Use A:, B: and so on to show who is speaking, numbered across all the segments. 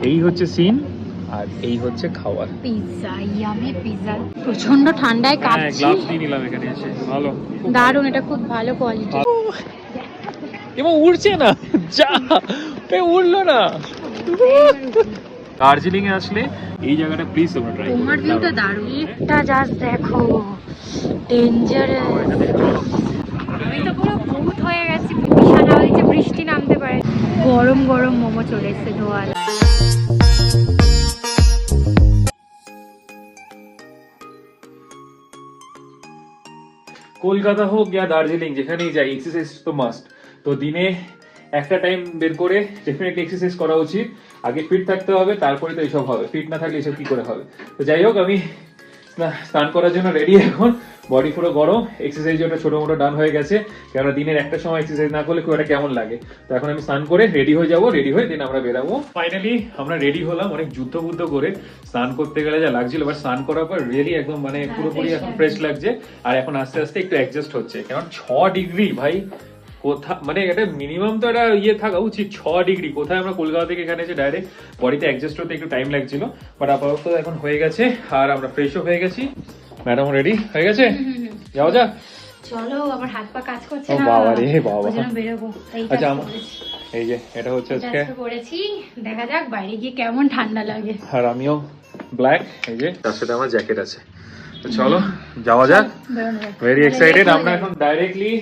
A: এই হচ্ছে সিন আর এই হচ্ছে খাবার।
B: Pizza, yummy pizza. প্রচন্ড ঠান্ডায় কাঁপছি।
A: গ্লাভস দিয়ে নিলাম এখানে এসে। ভালো,
B: দারুণ, এটা খুব ভালো কোয়ালিটি।
A: এবং উড়ছে না, যা উড়লো না। দার্জিলিং এ আসলে এই জায়গাটা প্লিজ তোমরা ট্রাই করো।
B: তোমার ভিউটা দারুণ। এটা জাস্ট দেখো, ডেঞ্জারাস। আমি তো পুরো ভূত হয়ে গেছি, বিছানা হয়েছে, বৃষ্টি নামতে পারে। গরম গরম মোমো চলে এসেছে ধোয়া।
A: কলকাতা হোক या দার্জিলিং, যেখানেই যাই এক্সারসাইজ তো মাস্ট। তো দিনে একটা টাইম বের করে ডেফিনেটলি এক্সারসাইজ করা উচিত। আগে ফিট থাকতে হবে, তারপরে তো এইসব হবে। ফিট না থাকলে এসব কি করে হবে? তো যাই হোক, আমি স্নান করার জন্য রেডি এখন। বডি পুরো গরম, এক্সারসাইজ ওটা ছোট মোটো ডান হয়ে গেছে। কেননা দিনের একটা সময় এক্সারসাইজ না করলে খুব একটা কেমন লাগে। তো এখন আমি স্নান করে রেডি হয়ে যাবো, রেডি হয়ে দিন আমরা বেরাবো। ফাইনালি আমরা রেডি হলাম, অনেক যুদ্ধ বুদ্ধ করে। স্নান করতে গেলে যা লাগছিল, বাট স্নান করার পর রিয়েলি একদম মানে পুরোপুরি এখন ফ্রেশ লাগছে। আর এখন আস্তে আস্তে একটু অ্যাডজাস্ট হচ্ছে, কারণ 6 ডিগ্রি ভাই। কোথা মানে এটা মিনিমাম তো একটা ইয়ে থাকা উচিত, 6 ডিগ্রি। কোথায় আমরা কলকাতা থেকে এখানে এসে ডাইরেক্ট বডিতে অ্যাডজাস্ট হতে একটু টাইম লাগছিল, বাট আপাতত এখন হয়ে গেছে। আর আমরা ফ্রেশও হয়ে গেছি। ম্যাডাম রেডি হয়ে গেছে, যাও যা।
B: চলো, আমার হাত পা কাজ করছে
A: না।
B: না
A: বাবা রে বাবা,
B: ওজন্য বেরোবো।
A: আচ্ছা এই যে এটা হচ্ছে আজকে
B: করেছি, দেখা যাক বাইরে গিয়ে কেমন ঠান্ডা লাগে।
A: আর আমিও ব্ল্যাক, এই যে তার সাথে আমার জ্যাকেট আছে। তো চলো যাওয়া যাক, ভেরি এক্সাইটেড। আমরা এখন ডাইরেক্টলি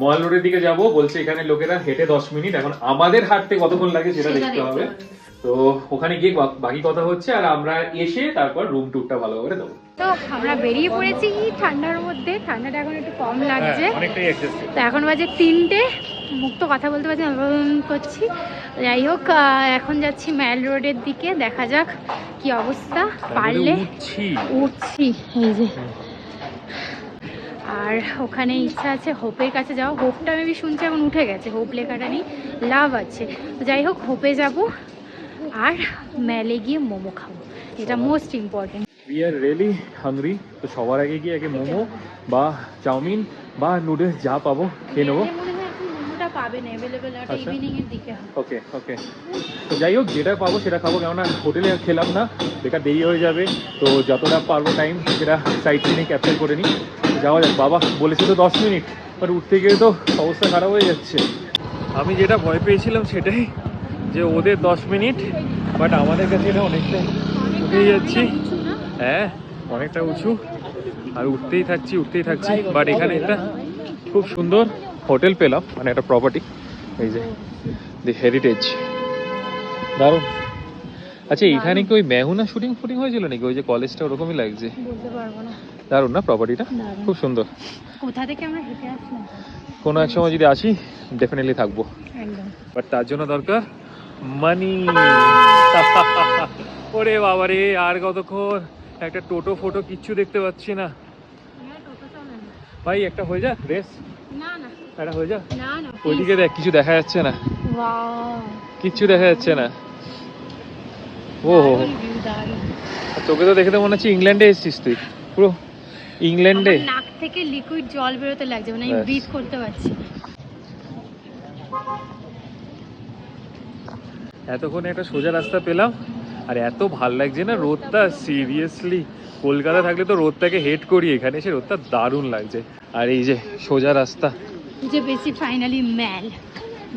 A: মল রোডের দিকে যাব। বলছে এখানে লোকেরা হেঁটে 10 মিনিট, এখন আমাদের হাঁটতে কতক্ষণ লাগে সেটা দেখতে হবে। তো ওখানে গিয়ে বাকি কথা হচ্ছে, আর আমরা এসে তারপর রুম টুরটা ভালো করে দেবো।
B: তো আমরা বেরিয়ে পড়েছি ঠান্ডার মধ্যে। ঠান্ডাটা এখন একটু কম লাগছে,
A: অনেকটাই অ্যাডজাস্ট।
B: তো এখন বাজে 3টে, মুখ তো কথা বলতে পারছি করছি। যাই হোক, এখন যাচ্ছি ম্যাল রোডের দিকে, দেখা যাক কি অবস্থা। পারলে উঠছি, এই যে। আর ওখানে ইচ্ছা আছে হোপের কাছে যাওয়া। হোপটা আমি শুনছি এখন উঠে গেছে, হোপ লেখাটা নেই, লাভ আছে। তো যাই হোক, হোপে যাব আর ম্যালে গিয়ে মোমো খাবো, এটা most important.
A: We are really hungry. তো সবার আগে গিয়ে আগে মোমো বা চাউমিন বা নুডলস যা পাবো খেয়ে নেবো। ওকে ওকে, তো যাই হোক যেটা পাবো সেটা খাবো, কেননা হোটেলে খেলাম না, বেকার দেরি হয়ে যাবে। তো যতটা পারবো টাইম সেটা সাইড সিনে ক্যাপচার করে নিই। যাওয়া যাক। বাবা বলেছে তো 10 মিনিট, বাট উঠতে গিয়ে তো অবস্থা খারাপ হয়ে যাচ্ছে। আমি যেটা ভয় পেয়েছিলাম সেটাই, যে ওদের 10 মিনিট, বাট আমাদের কাছে এটা অনেকটাই উঠেই যাচ্ছি। হ্যাঁ অনেকটা উঁচু, আর উঠতেই থাকছি উঠতেই থাকছি। বাট এখানে একটা খুব সুন্দর হোটেল পেলাম, মানে একটা প্রপার্টি, এই যে দি হেরিটেজ, দারুণ। আচ্ছা এখানে কি ওই মেহুনা শুটিং ফুটিং হয়েছিল নাকি? ওই যে কলেজটা ওরকমই লাগছে,
B: বলতে পারবো না।
A: দারুণ না প্রপার্টিটা, খুব সুন্দর।
B: কোথা থেকে আমরা হেঁটে আসলাম?
A: কোনো এক সময় যদি আসি ডেফিনেটলি থাকবো,
B: একদম।
A: বাট তার জন্য দরকার মানি। ওরে বাবা রে, আর কতক্ষণ? একটা টোটো ফটো কিচ্ছু দেখতে পাচ্ছি না ভাই। একটা হয়ে যা রেস,
B: না না
A: একটা হয়ে যা।
B: না না,
A: ওইদিকে দেখ, কিছু দেখা যাচ্ছে না,
B: ওয়াও,
A: কিচ্ছু দেখা যাচ্ছে না। ও তোকে তো দেখে তো মনে হচ্ছে ইংল্যান্ডে এসেছিস তুই, পুরো ইংল্যান্ডে।
B: নাক থেকে লিকুইড জল বেরোতে লাগছে, মানে আমি ব্রিথ করতে পারছি না।
A: এতক্ষণ একটা সোজা রাস্তা পেলাম, আর এত ভাল লাগছে না রোদটা, সিরিয়াসলি। কলকাতা থাকলে তো রোদটাকে হেট করি, এখানে এসে রোদটা দারুণ লাগছে। আর এই যে সোজা রাস্তা,
B: খুঁজে পেয়েছি ফাইনালি ম্যাল।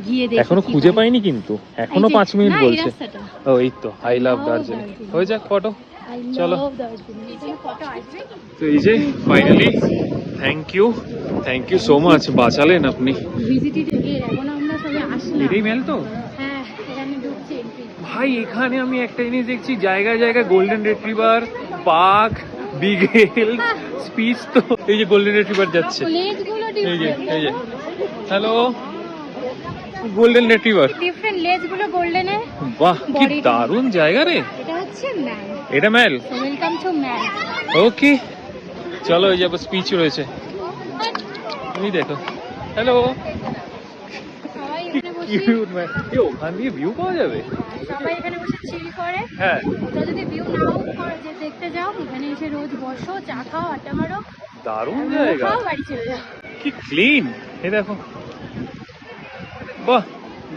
B: গিয়ে দেখি,
A: এখনো খুঁজে পাইনি কিন্তু, এখনো 5 মিনিট বলছে। ও এই তো আই লাভ দার্জিলিং, হয়ে যাক ফটো। চলো, তো এই যে finally, thank you so much, বাঁচালেন আপনি।
B: এখন আমরা সবাই আসলাম।
A: এটাই ম্যাল তো?
B: হ্যাঁ, এখানে ঢুকছি এন্ট্রি।
A: ভাই এখানে আমি একটা জিনিস দেখছি, জায়গায় জায়গায় গোল্ডেন রিট্রিভার, পাক, বিগেল, স্পিচ। তো এই যে গোল্ডেন রিট্রিভার যাচ্ছে, এই যে হ্যালো, গোল্ডেন রিট্রিভার,
B: ডিফারেন্ট লেজ গুলো গোল্ডেন এ।
A: বাহ কি দারুণ জায়গা রে।
B: এটা হচ্ছে ম্যাল,
A: এটা ম্যাল।
B: ওয়েলকাম টু ম্যাল।
A: ওকে চলো, এই যে স্পিচ রয়েছে, তুমি দেখো। Hello, cute man. কি ওখান দিয়ে ভিউ পাওয়া যাবে?
B: সবাই এখানে বসে চিল করে।
A: হ্যাঁ,
B: ওটা যদি ভিউ নাও করে যে দেখতে যাও, এখানে এসে রোজ বসো, চা খাও, আড্ডা মারো,
A: দারুণ জায়গা,
B: খাও, বাড়ি চলে যাও।
A: কি ক্লিন। এই দেখো, বাহ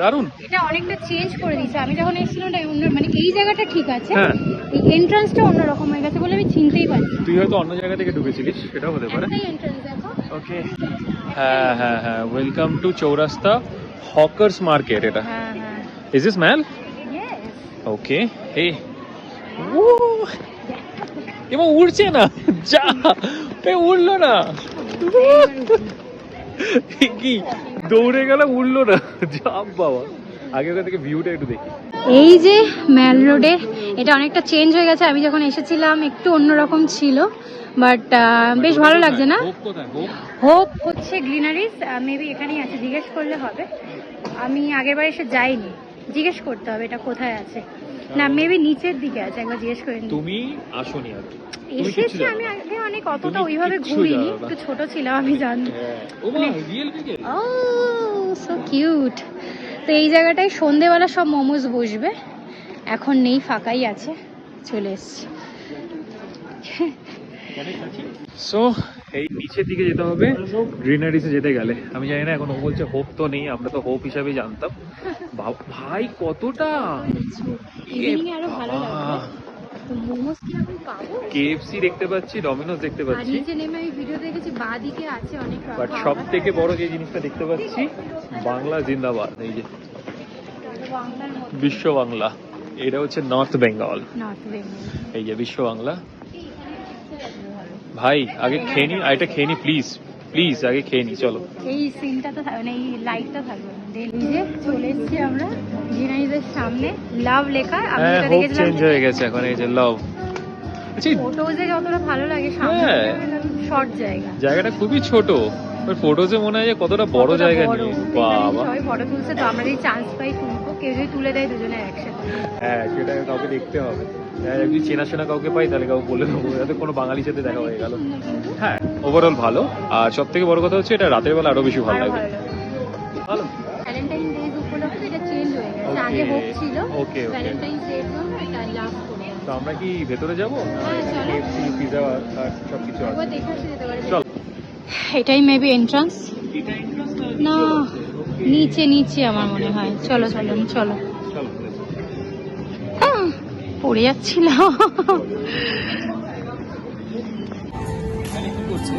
A: দারুণ।
B: এটা অনেকটা চেঞ্জ করে দিয়েছে। আমি যখন এসেছিলাম ওটা অন্য, মানে এই জায়গাটা ঠিক আছে,
A: হ্যাঁ।
B: এই এন্ট্রান্সটা অন্যরকম হয়ে গেছে বলে আমি চিনতেই পারছি।
A: তুই হয়তো অন্য জায়গা থেকে ঢুকেছিলিস, সেটাও হতে পারে।
B: একটাই এন্ট্রান্স দেখো।
A: ওকে, হ্যাঁ হ্যাঁ হ্যাঁ, ওয়েলকাম টু চৌরাস্তা হকার্স মার্কেট। এটা
B: হ্যাঁ হ্যাঁ,
A: ইজ দিস ম্যাল?
B: ইয়েস।
A: ওকে, এই এবার উড়ছে না, যা উড়লো না, কি দৌড়ে গেল, উড়লো না, যা বাবা। আগে ওখান থেকে ভিউটা একটু দেখি।
B: এই যে ম্যাল রোডে, এটা অনেকটা চেঞ্জ হয়ে গেছে। আমি যখন এসেছিলাম একটু অন্যরকম ছিল, বাট বেশ ভালো লাগছে না?
A: হোপ কোথায়? হোপ
B: হোপ হচ্ছে গ্রিনারিস, মেবি এখানেই আছে, জিজ্ঞেস করলে হবে। আমি আগের বার এসে যাইনি, জিজ্ঞেস করতে হবে এটা কোথায় আছে। না, মেবি নিচের দিকে আছে, একবার জিজ্ঞেস করে নিই।
A: তুমি আসোনি আর
B: এসেছি আমি আগে, অনেক অতটা
A: তুমি
B: ওইভাবে
A: কিচ্ছু
B: ঘুরিনি,
A: জানো না।
B: একটু ছোট ছিলাম আমি জানি।
A: ও মা, রিয়েল থেকে।
B: ও সো কিউট। তো এই জায়গাটায় সন্ধেবেলা সব মোমোজ বসবে, এখন নেই, ফাঁকাই আছে, চলে এসছি।
A: সো এই নিচের দিকে যেতে হবে গ্রিনারিসে যেতে গেলে। আমি জানি না, এখন ও বলছে হোপ তো নেই, আমরা তো হোপ হিসাবে জানতাম। ভাই কতটা
B: ইভিনিং আরো ভালো লাগবে। তো মোমোজ কিরকম পাবো?
A: KFC দেখতে পাচ্ছি, ডমিনোস দেখতে
B: আর
A: পাচ্ছি,
B: নিচে নেমে আমি ভিডিও দেখেছি বাঁদিকে আছে অনেক
A: বাট
B: খাবার।
A: সব থেকে বড় যে জিনিসটা দেখতে পাচ্ছি, বাংলা জিন্দাবাদ। এই যে
B: বাংলার মধ্যে
A: বিশ্ব বাংলা, এটা হচ্ছে নর্থ বেঙ্গল।
B: নর্থ বেঙ্গল।
A: এই যে বিশ্ব বাংলা। ভাই আগে খেয়ে নি, এটা খেয়ে নি প্লিজ, প্লিজ আগে খেয়ে নি, চলো।
B: এই সিনটা তো থাকবে না, এই লাইটটা থাকবে না। এই যে চলে এসেছি আমরা জিনাইজের সামনে, লাভ লেখা। আমি
A: হ্যাঁ,
B: এটা
A: হোপ
B: দেখেছিলাম
A: চেঞ্জ হয়ে গেছে এখন, এই যে লাভ। আচ্ছা,
B: ফটোজে যতটা ভালো লাগে, সামনে
A: হ্যাঁ।
B: শর্ট জায়গা,
A: জায়গাটা খুবই ছোট, ফটোজে মনে হয় যে কতটা বড়
B: কতটা
A: জায়গা
B: বড়।
A: নিয়ে।
B: তো এখানে
A: বাবা,
B: সবাই ফটো তুলছে, তো আমরা যদি চান্স পাই তুলবো, কেউ যদি তুলে দেয় দুজনে একসাথে।
A: হ্যাঁ সেটা কাউকে দেখতে হবে। হ্যাঁ, যদি চেনাশোনা কাউকে পাই তাহলে কাউকে বলে দেবো, যাতে কোনো বাঙালির সাথে দেখা হয়ে গেল। হ্যাঁ, ওভারঅল ভালো। আর সব থেকে বড় কথা হচ্ছে এটা রাতের বেলা আরো বেশি ভালো
B: আরো
A: লাগে।
B: ভালো লাগে।
A: ভালো।
B: ভ্যালেন্টাইন ডেজ উপলক্ষে এটা চেঞ্জ হয়ে গেছে,
A: Okay.
B: আগে হোপ ছিল,
A: Okay, okay.
B: ভ্যালেন্টাইন ডের জন্য এটা লাভ করে।
A: তো আমরা কি ভেতরে যাবো?
B: হ্যাঁ, চলো।
A: KFC, পিজা আর সব কিছু আছে।
B: একবার দেখে আসতে যেতে পারে।
A: চল।
B: এটাই মেবি এন্ট্রান্স।
A: এটা entrance
B: না,
A: Okay.
B: নিচে নিচে আমার মনে হয়। চলো চলো চলো।
A: চলো।
B: পড়ে যাচ্ছিল।
A: এখানে কি করছে?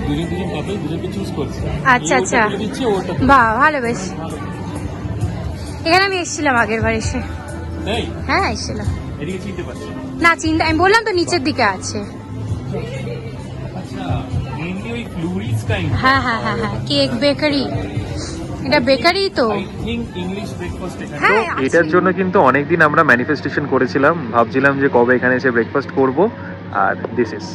A: দুজন কাপল দুজনকে চুজ করছে।
B: আচ্ছা আচ্ছা,
A: এই ওটা দিচ্ছে, ওটা
B: বাহ ভালো বেশ। এখানে আমি এসেছিলাম আগের বার এসে।
A: এই
B: হ্যাঁ এসেছিলাম।
A: এদিকে চিনতে পারছি না।
B: না চিন্তা, আমি বললাম তো নিচের দিকে আছে।
A: আচ্ছা, মেইনলি ওই ফ্লুরিস কাইন্ড।
B: হ্যাঁ হ্যাঁ হ্যাঁ হ্যাঁ, কেক বেকারি, এটা বেকারি তো।
A: আই থিংক ইংলিশ ব্রেকফাস্ট এখানে।
B: হ্যাঁ,
A: তো এটার জন্য কিন্তু অনেকদিন আমরা ম্যানিফেস্টেশন করেছিলাম, ভাবছিলাম যে কবে এখানে এসে ব্রেকফাস্ট করব। আর দিস ইজ,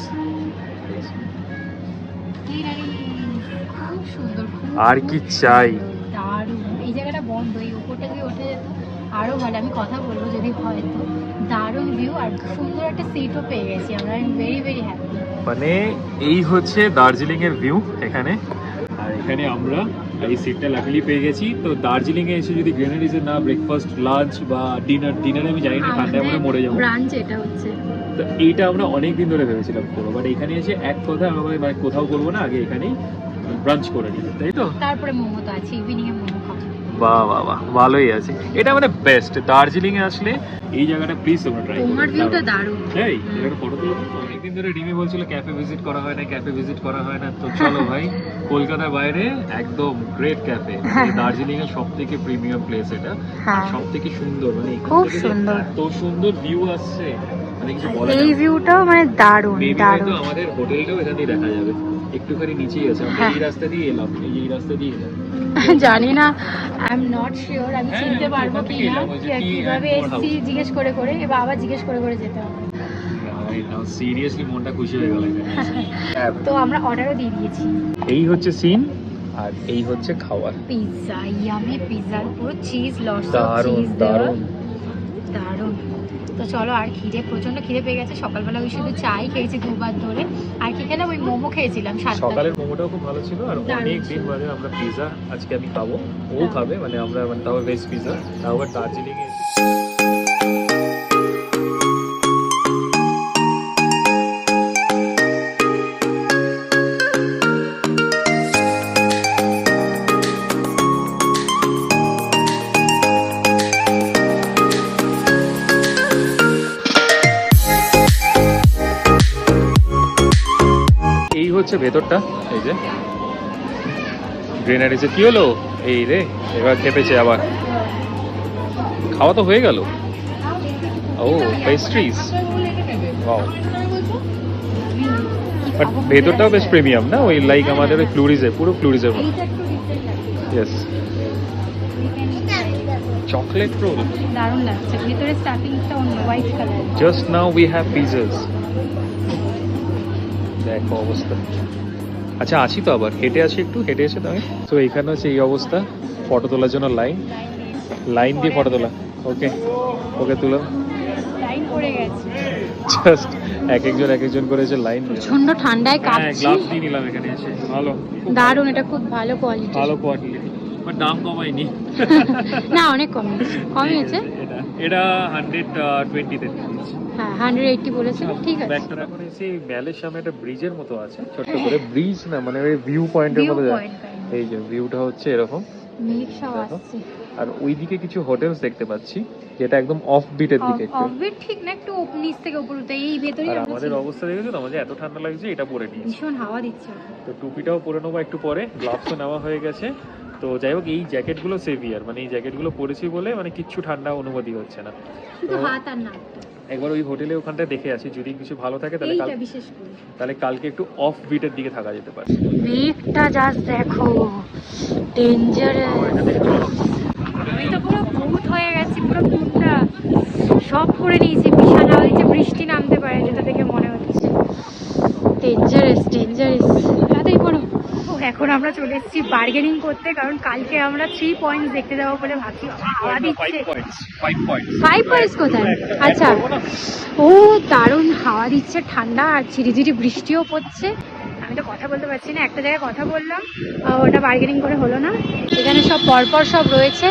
B: খুব সুন্দর, খুব
A: আর কি চাই।
B: দারুণ। এই জায়গাটা বন্ধ, এই উপরটা দিয়ে ওঠা যেত আরো ভালো। আমি কথা বলবো যদি হয় তো। দারুণ ভিউ, আর সুন্দর একটা সিটও পেয়ে গেছি আমরা। I am very very happy.
A: মানে এই হচ্ছে দার্জিলিং এর ভিউ এখানে। আর এখানে আমরা এই সিটটা লাকিলি পেয়ে গেছি। তো দার্জিলিং এ এসে যদি গ্রেনারিজে না ব্রেকফাস্ট, লাঞ্চ বা ডিনারে আমি জানি না, ঠান্ডায় আমরা মরে যাবো।
B: ব্রাঞ্চ এটা হচ্ছে।
A: তো এইটা আমরা অনেক দিন ধরে ভেবেছিলাম করবো, বাট এখানে এসে এক কথা আমরা মানে কোথাও করবো না, আগে এখানেই ব্রাঞ্চ করে নিই, তাই তো?
B: তারপরে মোমো তো আছে, ইভিনিং এ মোমো খাবো।
A: বাহ বাহ বাহ, ভালোই আছে। এটা মানে বেস্ট দার্জিলিং এ আসলে এই জায়গাটা প্লিজ তোমরা ট্রাই করো।
B: তোমার ভিউটা দারুণ।
A: এই এটা ফটো তুলো। অনেকদিন ধরে ডিমি বলছিল ক্যাফে ভিজিট করা হয় না, ক্যাফে ভিজিট করা হয় না। তো চলো ভাই, কলকাতার বাইরে একদম গ্রেট ক্যাফে, দার্জিলিং এর সবথেকে প্রিমিয়াম প্লেস এটা,
B: হ্যাঁ।
A: সবথেকে সুন্দর। মানে এখান
B: খুব
A: থেকে যে
B: সুন্দর।
A: এত সুন্দর ভিউ আসছে, মানে কিছু বলার
B: এই ভিউটাও মানে দারুণ
A: মেবি
B: দারুণ।
A: হয়তো আমাদের হোটেলটাও এখান দিয়ে দেখা যাবে, একটুখানি নিচেই আছে। আমরা
B: হ্যাঁ।
A: এই রাস্তা দিয়ে এলাম, এই রাস্তা দিয়ে এলাম।
B: জানি না, আই এম নট শিওর আমি
A: হ্যাঁ,
B: চিনতে
A: আমি
B: পারবো
A: ওখান থেকে
B: কি না,
A: এলাম, ওই যে tea
B: কিভাবে
A: and more
B: এসছি
A: house।
B: জিজ্ঞেস করে করে, এবার আবার জিজ্ঞেস করে করে যেতে হবে।
A: সিরিয়াসলি মনটা খুশি হয়ে গেল এখানে।
B: তো আমরা অর্ডারও দিয়ে দিয়েছি।
A: এই হচ্ছে সিন, আর এই হচ্ছে খাবার।
B: পিৎজা, ইয়ামি পিৎজা, পুরো চিজ, লটস অফ
A: দারুণ
B: চিজ দেওয়া,
A: দারুণ।
B: দারুণ। তো চলো, আর খিদে, প্রচন্ড খিদে পেয়ে গেছে। সকালবেলা ওই শুধু চাই খেয়েছি দুবার ধরে, আর কি খেলাম, ওই মোমো খেয়েছিলাম 7টা।
A: সকালের মোমোটাও খুব ভালো ছিল, আর
B: দারুণ
A: অনেক দিন
B: ছিল।
A: বাদে আমরা পিৎজা আজকে আমি খাবো, ও খাবে, মানে আমরা মানে তাও ভেজ পিৎজা, তাও আবার দার্জিলিং এ। হচ্ছে ভেতরটা, এই যে গ্রেনারিজে কি হলো, এই রে এবার খেপেছে আবার। খাওয়া তো হয়ে গেল। ও পেস্ট্রিজ, ওয়াও। বাট ভেতরটাও বেশ প্রিমিয়াম না, ওই লাইক আমাদের ওই ফ্লুরিজে, পুরো ফ্লুরিজের মতো। Yes, chocolate roll.
B: দারুণ লাগছে, ভিতরে স্টাফিংটা অন্য white colour.
A: Just now we have pizzas. দেখো অবস্থা। আচ্ছা আসি তো আবার, হেঁটে আসি একটু, হেঁটে এসে তো আমি তো এইখানে হচ্ছে এই অবস্থা, ফটো তোলার জন্য লাইন দিয়ে ফটো তোলা। ওকে ওকে তুলো।
B: লাইন পড়ে গেছে,
A: জাস্ট এক একজন করে এসে লাইন।
B: প্রচন্ড ঠান্ডায় কাঁপছি।
A: গ্লাভস দিয়ে নিলাম এখানে এসে, ভালো
B: দারুণ, এটা খুব ভালো কোয়ালিটি।
A: ভালো কোয়ালিটি, বাট দাম কমায়নি।
B: না অনেক কমিয়েছে।
A: এটা 120 তে দিয়েছি।
B: হ্যাঁ 180 বলেছিল, ঠিক আছে।
A: ব্যাকটা এখন এসে ম্যালের সামনে একটা ব্রিজের মতো আছে, ছোট্ট করে ব্রিজ না, মানে ওই ভিউ পয়েন্টের মতো যায়। এই যে ভিউটা হচ্ছে এরকম,
B: মেঘ সব আসছে।
A: আর ওইদিকে কিছু হোটেলস দেখতে পাচ্ছি, যেটা একদম অফ বিটের দিকে একটু।
B: অফ বিট ঠিক না, একটু নিচ থেকে উপর উঠতে, এই ভেতরেই
A: আর
B: আমরা
A: আমাদের
B: ছিলাম।
A: অবস্থা দেখেছো তো, আমাদের এত ঠান্ডা লাগছে, এটা পরে নিয়েছি।
B: ভীষণ হাওয়া দিচ্ছে।
A: তো টুপিটাও পরে নেবো একটু পরে, গ্লাভসও নেওয়া হয়ে গেছে। তো যাই হোক, এই জ্যাকেটগুলো সেভিয়ার, মানে এই জ্যাকেটগুলো পরেছি বলে মানে কিচ্ছু ঠান্ডা অনুভূতি হচ্ছে না।
B: শুধু
A: তো
B: হাত আর নাকটা,
A: একবার ওই হোটেলে ওখানটা দেখে আসি, যদি কিছু ভালো থাকে তাহলে
B: এইটা বিশেষ করে।
A: তাহলে কালকে একটু অফ বিটের দিকে থাকা যেতে পারে।
B: মেঘটা জাস্ট দেখো, ডেঞ্জারাস। আমি তো পুরো ভূত হয়ে গেছি, পুরো ভূতটা সব করে নিয়েছি, বিছানা হয়েছে, বৃষ্টি নামতে পারে যেটা দেখে মনে হচ্ছে। ডেঞ্জারাস তাতেই পড়ো। এখন আমরা চলে এসেছি বার্গেনিং করতে, কারণ কালকে আমরা 3 পয়েন্টস দেখতে যাবো বলে ভাবছি। হাওয়া দিচ্ছে। 5 পয়েন্টস কোথায়? আচ্ছা, ও দারুণ হাওয়া দিচ্ছে, ঠান্ডা, আর ঝিরিঝিরি বৃষ্টিও পড়ছে। আমি তো কথা বলতে পারছি না, একটা জায়গায় কথা বললাম, ওটা বার্গেনিং করে হলো না। এখানে সব পরপর সব রয়েছে,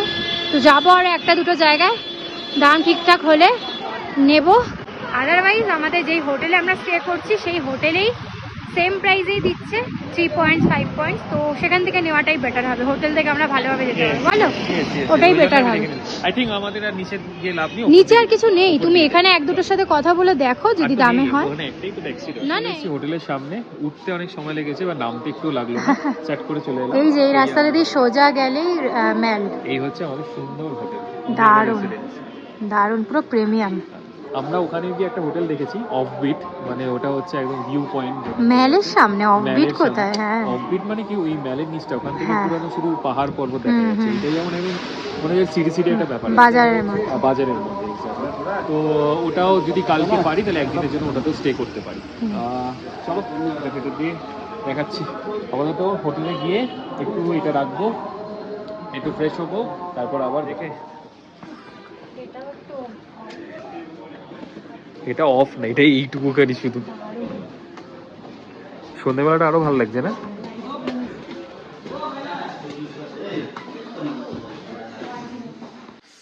B: তো যাবো আর একটা দুটো জায়গায়, দাম ঠিকঠাক হলে নেব। আদারওয়াইজ আমাদের যেই হোটেলে আমরা স্টে করছি সেই হোটেলেই সেম প্রাইসেই দিচ্ছে 3 পয়েন্টস 5 পয়েন্টস, তো সেখান থেকে নেওয়াটাই বেটার হবে। হোটেল থেকে আমরা ভালোভাবে যেতে পারবো, বলো? ওটাই বেটার হবে।
A: আই থিংক আমাদের আর নিচে গিয়ে লাভ নেই,
B: নিচে আর কিছু নেই, তুমি এখানে এক দুটোর সাথে কথা বলে দেখো যদি দামে হয়।
A: ওখানে একটাই তো ট্যাক্সি
B: না, না।
A: হোটেলের সামনে, উঠতে অনেক সময় লেগেছে, বা নামতে একটু লাগলো, চ্যাট করে চলে এলাম।
B: এই যে এই রাস্তাটা দিয়ে সোজা গেলেই ম্যাল।
A: এই হচ্ছে আমাদের সুন্দর হোটেল,
B: দারুণ পুরো প্রিমিয়াম।
A: আমরা ওখানে গিয়ে একটা হোটেল দেখেছি অফবিট, মানে ওটা হচ্ছে একদম ভিউ পয়েন্ট
B: ম্যালের সামনে। অফবিট কোথায়? হ্যাঁ
A: অফবিট মানে কি, ওই ম্যালের নিচটা, ওখান থেকে
B: হ্যাঁ।
A: পুরো শুধু পাহাড় পর্বত দেখা যাচ্ছে। এটা যেমন একদম মনে হয় সিটি একটা ব্যাপার আছে।
B: বাজারের মধ্যে।
A: বাজারের মধ্যে exactly। তো ওটাও যদি কালকে পারি তাহলে একদিনের জন্য ওটাতেও স্টে করতে পারি। চলো এটা ভেতর দিয়ে দেখাচ্ছি। আপাতত হোটেলে গিয়ে একটু এটা রাখবো, একটু ফ্রেশ হবো, তারপর আবার দেখে। এটা অফ না, এটা এইটুকু কারি শুধু। সন্ধ্যেবেলাটা আরো ভালো লাগছে না?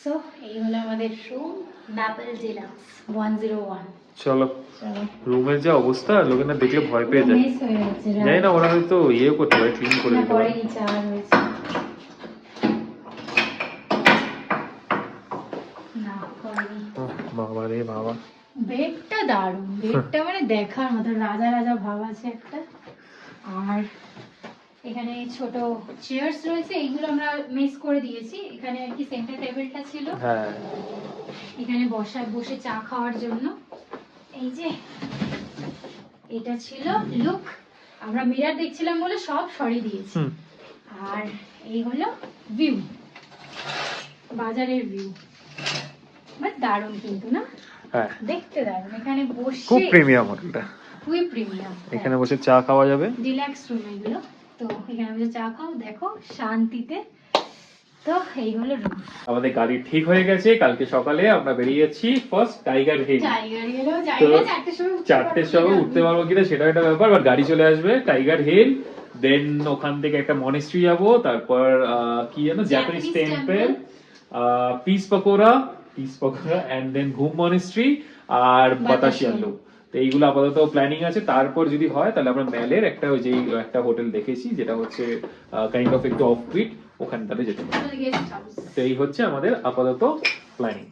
B: সো এই হলো আমাদের রুম, ম্যাপল ডিলাক্স 101।
A: চলো, রুমের যা অবস্থা, লোকে না দেখলে ভয় পেয়ে যায়।
B: মিস হয়ে গেছে,
A: জানি না, ওরা হয়তো ইয়ে করতে পারে, ক্লিন করে দিতে পারে।
B: নিচে আর হয়েছে না, করেনি।
A: বাবা রে বাবা,
B: বেডটা দারুণ, বেডটা মানে দেখার মতো, রাজা রাজা ভাব আছে একটা। আর এখানে ছোট চেয়ার্স রয়েছে, এইগুলো আমরা মিস করে দিয়েছি। এখানে আর কি সেন্টার টেবিলটা ছিল,
A: হ্যাঁ
B: এখানে বসে চা খাওয়ার জন্য। এই যে এটা ছিল লুক, আমরা মিরর দেখছিলাম বলে সব সরিয়ে দিয়েছি। আর এই হলো ভিউ, বাজারের ভিউ। বাট দারুণ কিন্তু না,
A: হ্যাঁ
B: দেখতে দারুণ। এখানে বসে
A: খুব প্রিমিয়াম হোটেলটা,
B: খুবই প্রিমিয়াম।
A: এখানে বসে চা খাওয়া যাবে,
B: রিল্যাক্স রুম এগুলো। তো এখানে বসে চা খাও, দেখো শান্তিতে। তো এই হলো রুম।
A: আমাদের গাড়ি ঠিক হয়ে গেছে, কালকে সকালে আমরা বেরিয়ে যাচ্ছি ফার্স্ট টাইগার হিল।
B: টাইগার হিলও যাই
A: তো
B: না,
A: 4টের সময় উঠতে পারবো কিনা সেটা একটা ব্যাপার, বাট গাড়ি চলে আসবে টাইগার হিল। দেন ওখান থেকে একটা মনেস্ট্রি যাবো, তারপর কি জানো, Japanese temple, peace pagoda and then Ghum monastery R বাতাসিয়ান loop. তো এইগুলো আপাতত প্ল্যানিং আছে। তারপর যদি হয় তাহলে আমরা ম্যালের একটা ওই যে একটা হোটেল দেখেছি যেটা হচ্ছে কাইন্ড অফ একটু অফ বিট, ওখানটাতে যেতে পারি। তো এই হচ্ছে আমাদের আপাতত প্ল্যানিং।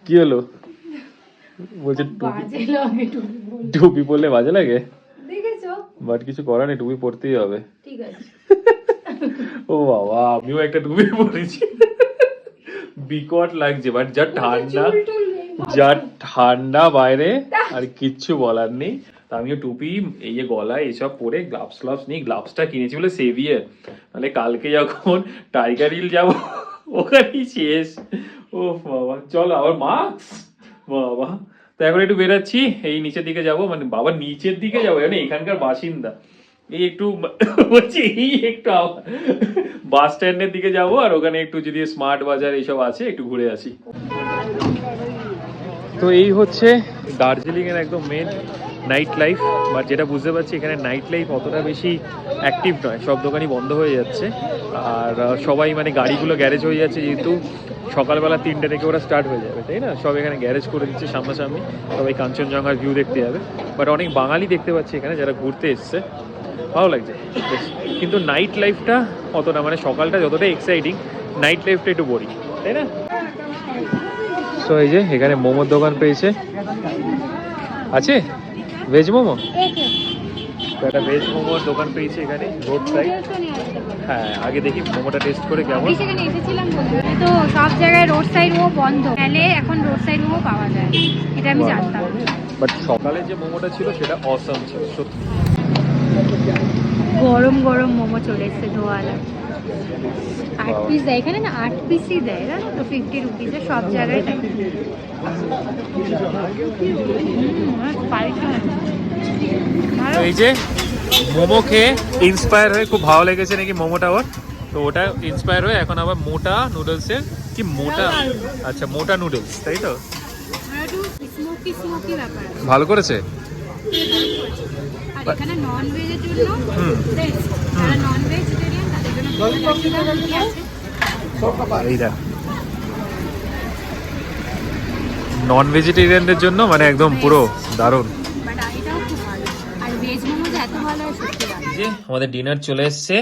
A: কি হলো? বলছে টুপি বললে বাজে লাগে?
B: দেখেছো
A: বাট কিছু করার নেই, টুপি পরতেই হবে।
B: ঠিক আছে।
A: ও বাবা, আমিও একটা টুপি পরেছি, বিকট লাগছে, বাট যা ঠান্ডা বাইরে, আর কিচ্ছু বলার নেই। তা আমিও টুপি, এই যে গলায় এসব পরে, গ্লাভস নেই, গ্লাভসটা কিনেছি বলে সেভিয়ার, মানে কালকে যখন টাইগার হিল যাবো ওখানেই শেষ। ও বাবা, চলো আবার মাস্ক, বাবা। তো এখন একটু বেরাচ্ছি, এই নিচের দিকে যাব, মানে বাবা নিচের দিকে যাবো, মানে এখানকার বাসিন্দা, এই একটু বলছি এই একটু বাস স্ট্যান্ডের দিকে যাব, আর ওখানে একটু যদি স্মার্ট বাজার এইসব আছে একটু ঘুরে আসি। তো এই হচ্ছে দার্জিলিং এর একদম মেন নাইট লাইফ, বাট যেটা বুঝতে পারছি এখানে নাইট লাইফ অতটা বেশি অ্যাক্টিভ নয়, সব দোকানই বন্ধ হয়ে যাচ্ছে। আর সবাই মানে গাড়িগুলো গ্যারেজ হয়ে যাচ্ছে, যেহেতু সকালবেলা 3টে থেকে ওরা স্টার্ট হয়ে যাবে, তাই না? সব এখানে গ্যারেজ করে দিচ্ছে সামনাসামনি, সবাই কাঞ্চনজঙ্ঘার ভিউ দেখতে যাবে। বাট অনেক বাঙালি দেখতে পাচ্ছি এখানে যারা ঘুরতে এসছে, ভালো লাগছে বেশ। কিন্তু নাইট লাইফটা অতটা, মানে সকালটা যতটা এক্সাইটিং, নাইট লাইফটা একটু বোরিং, তাই না? তো এই যে এখানে মোমোর দোকান পেয়েছে, আছে ভেজ মোমো, তো একটা ভেজ মোমোর দোকান পেয়েছে এখানে রোড সাইড। হ্যাঁ, আগে দেখি মোমোটা টেস্ট করে কেমন।
B: আমি সেখানে এসেছিলাম বলে, তো সব জায়গায় রোড সাইড মোমো বন্ধ, তাহলে এখন রোড সাইড মোমো পাওয়া যায়, এটা আমি জানতাম।
A: বাট সকালে যে মোমোটা ছিল সেটা অসাম ছিল সত্যি।
B: গরম গরম মোমো চলে এসছে ধোয়ালা, 8 পিস দেয় এখানে, না 8 পিসই দেয়, জানো তো, 50 রুপিসে সব জায়গায় দেয়।
A: তো এই যে মোমো খেয়ে ইন্সপায়ার হয়ে খুব ভালো লেগেছে নাকি মোমোটা ওর, তো ওটা ইন্সপায়ার হয়ে এখন আবার মোটা নুডলসের, কি মোটা, আচ্ছা মোটা নুডলস, তাই তো?
B: স্মোকি স্মোকি ব্যাপার,
A: ভালো করেছে।
B: আর এখানে নন ভেজের জন্য বেস্ট, যারা নন ভেজিটেরিয়ান তাদের জন্য
A: এই দেখ, নন ভেজিটেরিয়ানদের জন্য মানে একদম পুরো দারুণ।
B: বাট এটাও খুব ভালো, আর ভেজ মোমো যে এত ভালো হয় সত্যি ভালো।
A: যে আমাদের ডিনার চলে এসছে,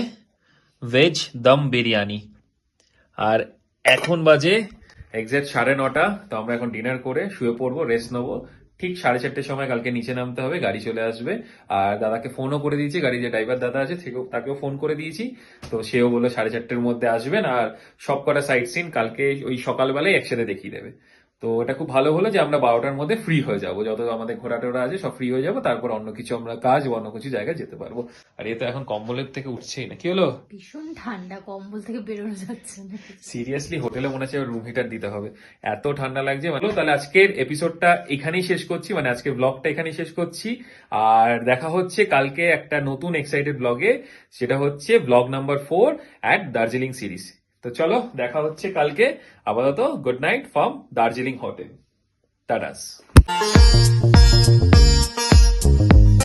A: ভেজ দম বিরিয়ানি, আর এখন বাজে এক্সাক্ট 9:30। তো আমরা এখন ডিনার করে শুয়ে পড়বো, রেস্ট নেবো। ঠিক 4:30 সময় কালকে নিচে নামতে হবে, গাড়ি চলে আসবে। আর দাদাকে ফোনও করে দিয়েছি, গাড়ি যে ড্রাইভার দাদা আছে তাকেও ফোন করে দিয়েছি, তো সেও বললো 4:30-র মধ্যে আসবেন, আর সব কটা সাইট সিন কালকে ওই সকালবেলায় একসাথে দেখিয়ে দেবে। তো এটা খুব ভালো হলো যে আমরা 12টার মধ্যে ফ্রি হয়ে যাবো, যত আমাদের ঘোরা টোরা আছে সব ফ্রি হয়ে যাবো, তারপর অন্য কিছু আমরা কাজ বা অন্য কিছু জায়গায় যেতে পারবো। আর এ তো এখন কম্বলের থেকে উঠছেই না, কি হলো?
B: ভীষণ ঠান্ডা, কম্বল থেকে বেরোনো যাচ্ছে না।
A: সিরিয়াসলি হোটেলে মনে হচ্ছে রুম হিটার দিতে হবে, এত ঠান্ডা লাগছে। মানে তাহলে আজকের এপিসোডটা এখানেই শেষ করছি, মানে আজকের ব্লগটা এখানেই শেষ করছি। আর দেখা হচ্ছে কালকে একটা নতুন এক্সাইটেড ব্লগে, সেটা হচ্ছে blog number 4 at Darjeeling series. তো চলো দেখা হচ্ছে কালকে। আপাতত good night from Darjeeling hotel, টাটাস।